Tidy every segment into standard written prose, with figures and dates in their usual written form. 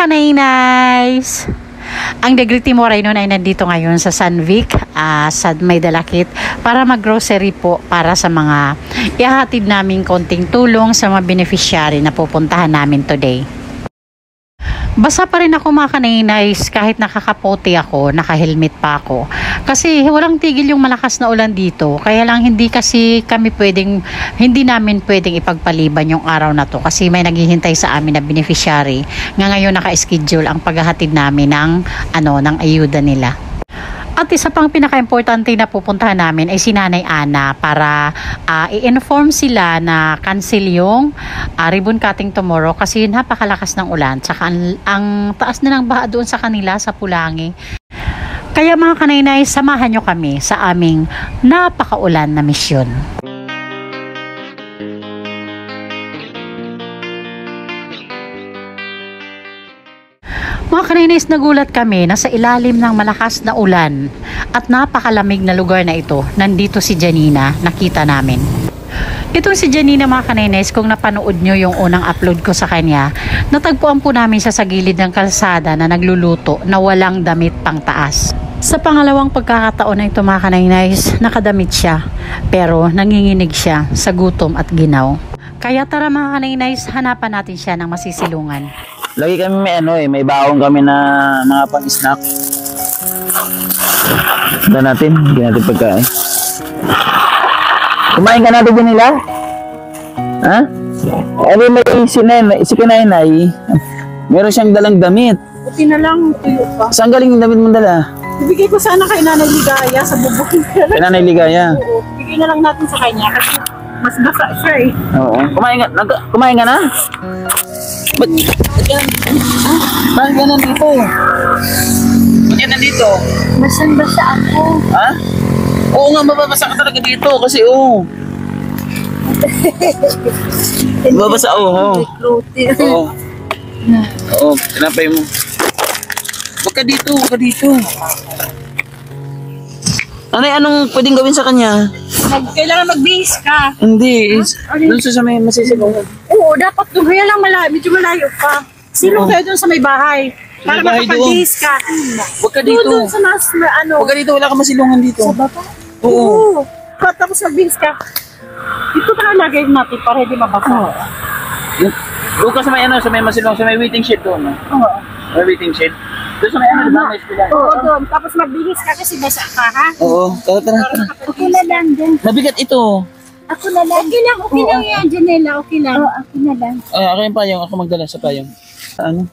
Kanainays! Ang Degree Moray noon ay nandito ngayon sa San Vic, sa May Dalakit para mag-grocery po para sa mga ihahatid naming konting tulong sa mga beneficiary na pupuntahan namin today. Basa pa rin ako mga Kanainays kahit nakakapote ako, naka-helmet pa ako. Kasi walang tigil yung malakas na ulan dito. Kaya lang hindi namin pwedeng ipagpaliban yung araw na to. Kasi may naghihintay sa amin na beneficiary. Nga ngayon naka-schedule ang paghahatid namin ng ayuda nila. At isa pang pinaka-importante na pupuntahan namin ay si Nanay Ana para i-inform sila na cancel yung ribbon cutting tomorrow kasi napakalakas ng ulan. Tsaka ang taas na ng baha doon sa kanila sa Pulangi. Kaya mga Kanainay, samahan nyo kami sa aming napakaulan na misyon. Mga Kanainays, nagulat kami na sa ilalim ng malakas na ulan at napakalamig na lugar na ito, nandito si Janina, nakita namin. Itong si Janina mga Kanainays, kung napanood nyo yung unang upload ko sa kanya, natagpuan po namin siya sa gilid ng kalsada na nagluluto na walang damit pang taas. Sa pangalawang pagkakataon na ito mga Kanainays, nakadamit siya pero nanginginig siya sa gutom at ginaw. Kaya tara mga Kanainays, hanapan natin siya ng masisilungan. Lagi kami may baon kami na mga pang-snack. Ito natin, hindi natin pagkain. Kumain ka natin din nila? Ha? Ano may si Kanainay, meron siyang dalang damit. Buti na lang, tuyo pa. Saan galing yung damit mo dala? Ibigay ko sana kay Nanay Ligaya sa bubuk. Kay Nanay Ligaya? Oo, bigay na lang natin sa kanya kasi mas basa siya eh. Oo. Kumain ka na? Ba't ka nandito? Ba't ka nandito? Basang-basa ako. Ha? Oo nga, mababasa ka talaga dito kasi mababasa Oo. Oo, tinapay mo. Huwag ka dito. Anong pwedeng gawin sa kanya? Kailangan magbihis ka. Hindi, doon sa may masisilungan. Oo, dapat doon. Kaya lang medyo malayo pa. Sino kayo doon sa may bahay? Para makapag-bihis ka. Huwag ka dito. Doon sa Huwag ka dito, wala ka masilungan dito. Sa baba? Oo. Tapos magbihis ka. Dito pa nalagay natin para hindi mabasa. Doon ka sa may masilungan, sa may waiting shed doon. Oo. May waiting shed. Doon sa may may eskwelahan. Oo, doon. Tapos magbihis ka kasi basa ka, ha? Oo, tara. Okay na lang din. Mabigat ito. Ako na lang. Okay lang yan, Janela. Okay lang. Oo, ako na lang. Ako yung payong, ako magdala sa payong. Ano?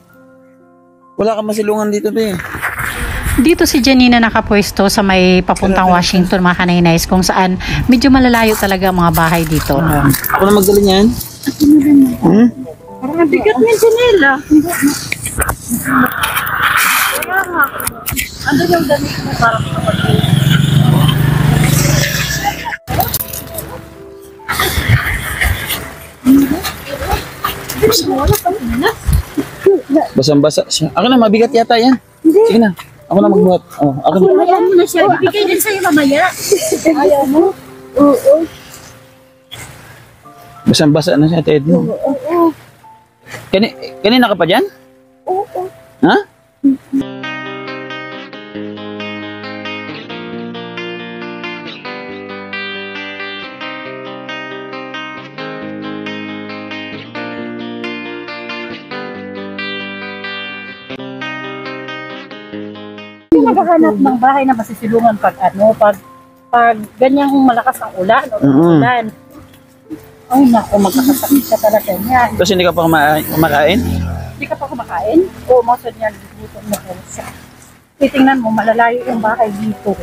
Wala kang masilungan dito, be. Dito si Janina nakapwesto sa may papuntang Washington mga Kanainays kung saan medyo malalayo talaga ang mga bahay dito. Ako na magdala niyan? Parang nabigat niya, Janela. Kaya nga. Ano yung damit mo para kapag-bihis? Basang-basa siya. Ako na, mabigat yata yan. Sige na. Ako na magbuhat. Ako na. Ayaw mo na siya. Ibigay din sa'yo mamaya. Ayaw mo? Oo. Basang-basa na siya, Ted. Oo. Kanina ka pa dyan? Oo. Ha? Naghahanap ng bahay na masisilungan pag ganyang malakas ang ulan o ulan. Ay naku, magkakasakit ka talaga niyan. Tapos hindi ka pa kumakain? Hindi ka pa kumakain? Oo, masod niyan, gutom na po siya. Titingnan mo, malalayo yung bahay dito.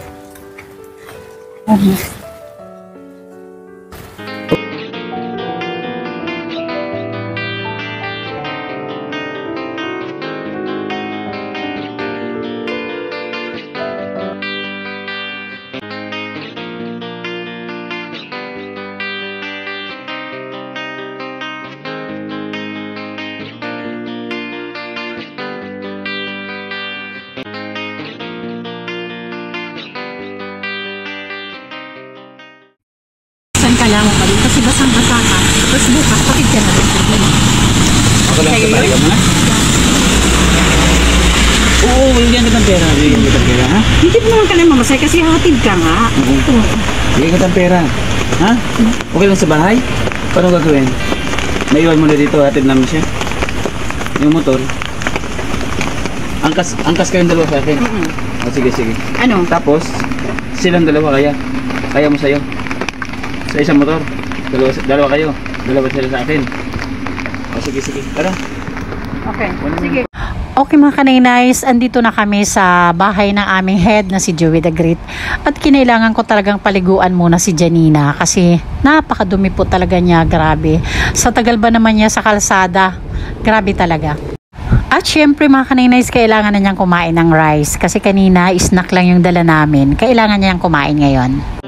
Kailangan ka rin kasi basang-basa ka. Tapos bukas, pakit ka na rin. Ako lang, sabay ka muna. Bigyan kita ng pera. Bigyan kita ng pera, ha? Hindi mo naman ka na mamasay kasi hatid ka nga. Bigyan kita ng pera. Ha? Okay lang sa bahay? Paano gagawin? Naiwan mo na dito, hatid namin siya. Yung motor. Angkas kayong dalawa sa akin. Oh, sige. Ano? Tapos, silang dalawa kaya. Kaya mo sa'yo. Sa isang motor. Dalawa kayo. Dalawa sila sa akin. O sige. Tara. Okay, sige. Okay mga kaninays, andito na kami sa bahay ng aming head na si Joey the Great. At kinailangan ko talagang paliguan muna si Janina kasi napakadumi po talaga niya, grabe. Sa tagal ba naman niya sa kalsada, grabe talaga. At syempre mga kaninays, kailangan na niyang kumain ng rice kasi kanina snack lang yung dala namin. Kailangan niyang kumain ngayon.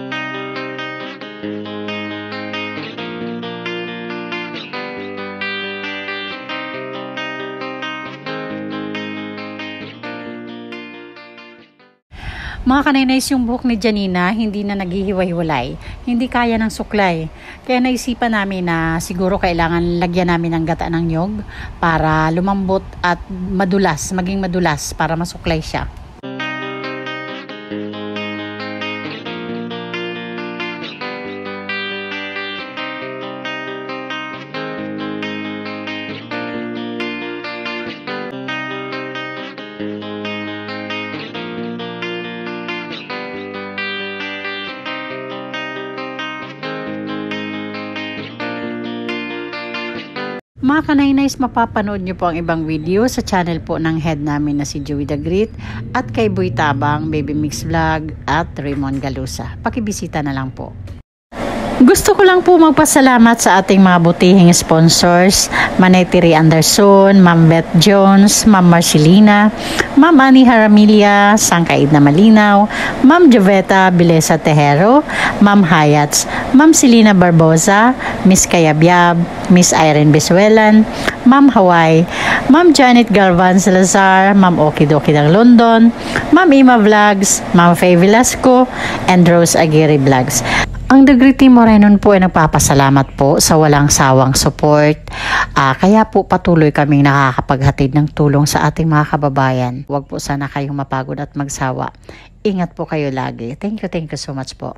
Mga kaninays, yung buhok ni Janina hindi na naghihiwa-hiwalay. Hindi kaya ng suklay. Kaya naisipan namin na siguro kailangan lagyan namin ng gata ng nyog para lumambot at madulas, maging madulas para masuklay siya. Mga kaninays, mapapanood nyo po ang ibang video sa channel po ng head namin na si Joey the Great at kay Boy Tabang, Baby Mix Vlog at Raymond Galusa. Pakibisita na lang po. Gusto ko lang po magpasalamat sa ating mga butihing sponsors, Manetiri Anderson, Ma'am Beth Jones, Ma'am Marcelina, Ma'am Annie Haramilia, Sangkaid na Malinaw, Ma'am Joveta Bilesa Tejero, Ma'am Hayats, Ma'am Selina Barbosa, Miss Kayabyab, Miss Irene Bisuelan, Ma'am Hawaii, Ma'am Janet Galvan Salazar, Ma'am Okidoki ng London, Ma'am Ima Vlogs, Ma'am Faye Velasco, and Rose Aguirre Vlogs. Ang The Great Team Morenon po ay nagpapasalamat po sa walang sawang support. Kaya po patuloy kaming nakakapaghatid ng tulong sa ating mga kababayan. Huwag po sana kayong mapagod at magsawa. Ingat po kayo lagi. Thank you so much po.